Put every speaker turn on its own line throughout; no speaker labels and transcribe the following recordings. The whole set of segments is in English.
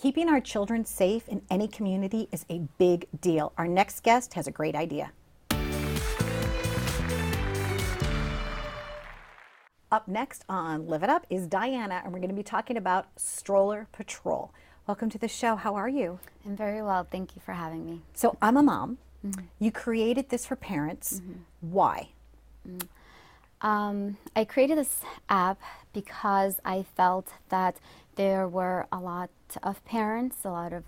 Keeping our children safe in any community is a big deal. Our next guest has a great idea. Up next on Live It Up is Diana, and we're going to be talking about Stroller Patrol. Welcome to the show. How are you?
I'm very well. Thank you for having me.
So I'm a mom. You created this for parents. Why?
I created this app because I felt that there were a lot of parents, a lot of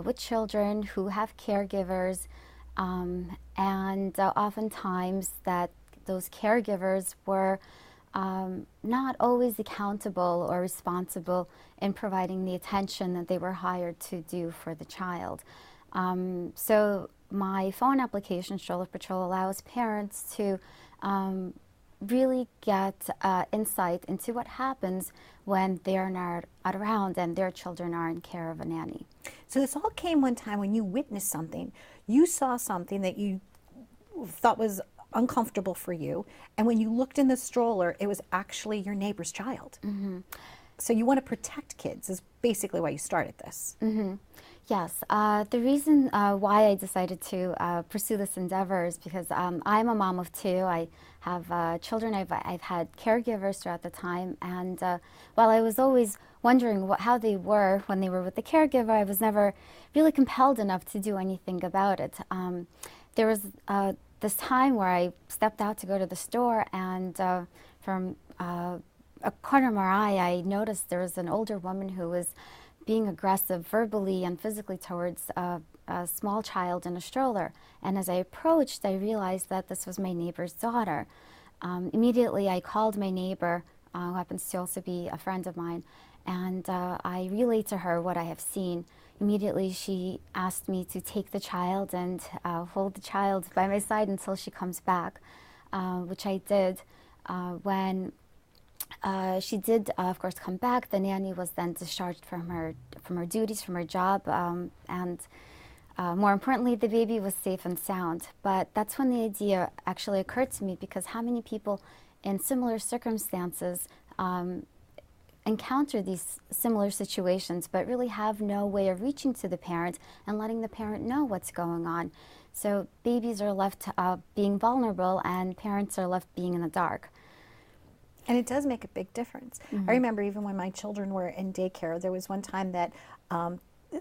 with children who have caregivers, and oftentimes that those caregivers were not always accountable or responsible in providing the attention that they were hired to do for the child. So my phone application, Stroller Patrol, allows parents to really get insight into what happens when they're not around and their children are in care of a nanny.
So this all came one time when you witnessed something. You saw something that you thought was uncomfortable for you, and when you looked in the stroller, it was actually your neighbor's child. So you want to protect kids is basically why you started this.
Yes, the reason why I decided to pursue this endeavor is because I'm a mom of two. I have children. I've had caregivers throughout the time, and while I was always wondering how they were when they were with the caregiver, I was never really compelled enough to do anything about it. There was this time where I stepped out to go to the store, and from a corner of my eye, I noticed there was an older woman who was being aggressive verbally and physically towards a small child in a stroller. And as I approached, I realized that this was my neighbor's daughter. Immediately, I called my neighbor, who happens to also be a friend of mine, and I relayed to her what I have seen. Immediately, she asked me to take the child and hold the child by my side until she comes back, which I did. When she did, of course, come back, the nanny was then discharged from her duties, from her job, and more importantly, the baby was safe and sound. But that's when the idea actually occurred to me, because how many people in similar circumstances encounter these similar situations but really have no way of reaching to the parent and letting the parent know what's going on. So babies are left being vulnerable, and parents are left being in the dark.
And it does make a big difference. I remember even when my children were in daycare, there was one time that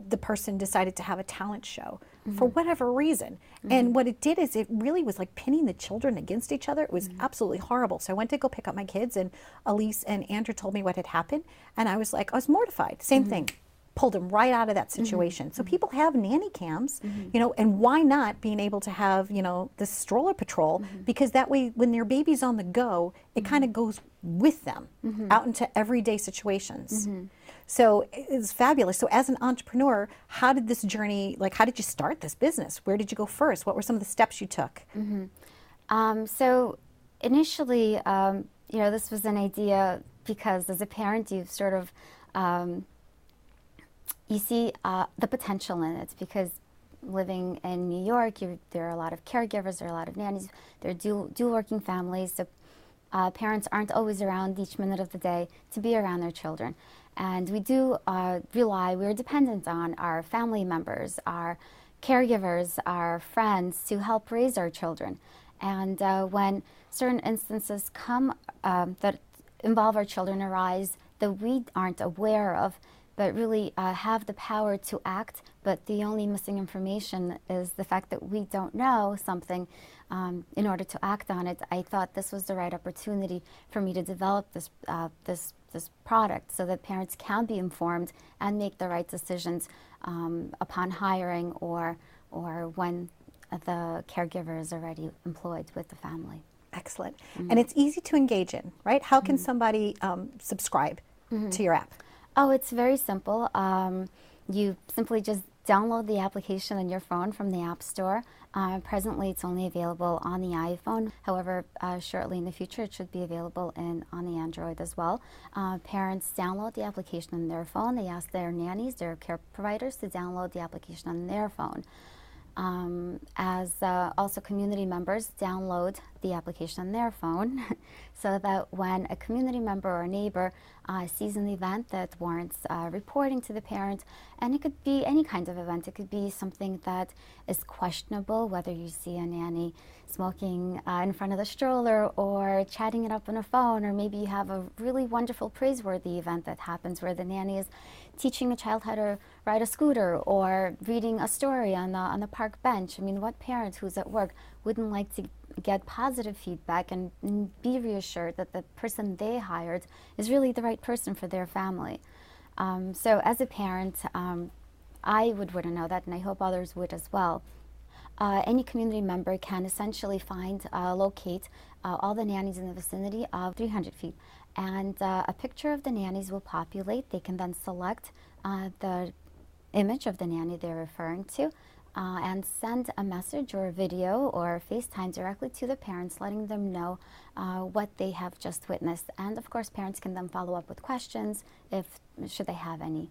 the person decided to have a talent show for whatever reason. And what it did is it really was like pinning the children against each other. It was absolutely horrible. So I went to go pick up my kids, and Elise and Andrew told me what had happened. And I was like, I was mortified. Same thing. Pulled them right out of that situation. So people have nanny cams, you know, and why not being able to have, you know, the stroller patrol, because that way when their baby's on the go, it kind of goes with them out into everyday situations. So it's fabulous. So as an entrepreneur, how did this journey, like how did you start this business? Where did you go first? What were some of the steps you took?
So initially, you know, this was an idea because as a parent, you've sort of you see the potential in it, because living in New York, there are a lot of caregivers, there are a lot of nannies, there are dual working families, so parents aren't always around each minute of the day to be around their children. And we do we're dependent on our family members, our caregivers, our friends to help raise our children. And when certain instances come that involve our children arise that we aren't aware of, but really have the power to act, but the only missing information is the fact that we don't know something in order to act on it, I thought this was the right opportunity for me to develop this product so that parents can be informed and make the right decisions upon hiring or when the caregiver is already employed with the family.
Excellent. And it's easy to engage in, right? How can somebody subscribe to your app?
Oh, it's very simple. You simply just download the application on your phone from the App Store. Presently, it's only available on the iPhone. However, shortly in the future, it should be available on the Android as well. Parents download the application on their phone. They ask their nannies, their care providers, to download the application on their phone. as also community members download the application on their phone so that when a community member or a neighbor sees an event that warrants reporting to the parent, and it could be any kind of event, it could be something that is questionable, whether you see a nanny smoking in front of the stroller or chatting it up on a phone, or maybe you have a really wonderful praiseworthy event that happens where the nanny is teaching a child how to ride a scooter or reading a story on the park bench. I mean, what parent who's at work wouldn't like to get positive feedback and be reassured that the person they hired is really the right person for their family? So as a parent, I would want to know that, and I hope others would as well. Any community member can essentially find, locate all the nannies in the vicinity of 300 feet. And a picture of the nannies will populate. They can then select the image of the nanny they're referring to and send a message or a video or FaceTime directly to the parents, letting them know what they have just witnessed. And of course, parents can then follow up with questions should they have any.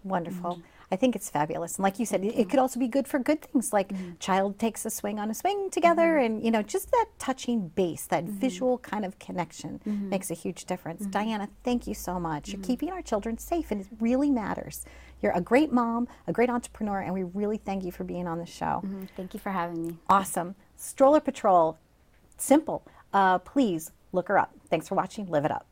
Wonderful. I think it's fabulous. And like you said, it could also be good for good things, like child takes a swing on a swing together, and, you know, just that touching base, that visual kind of connection makes a huge difference. Diana, thank you so much. You're keeping our children safe, and it really matters. You're a great mom, a great entrepreneur, and we really thank you for being on the show.
Thank you for having me.
Awesome. Stroller Patrol, simple. Please look her up. Thanks for watching. Live it up.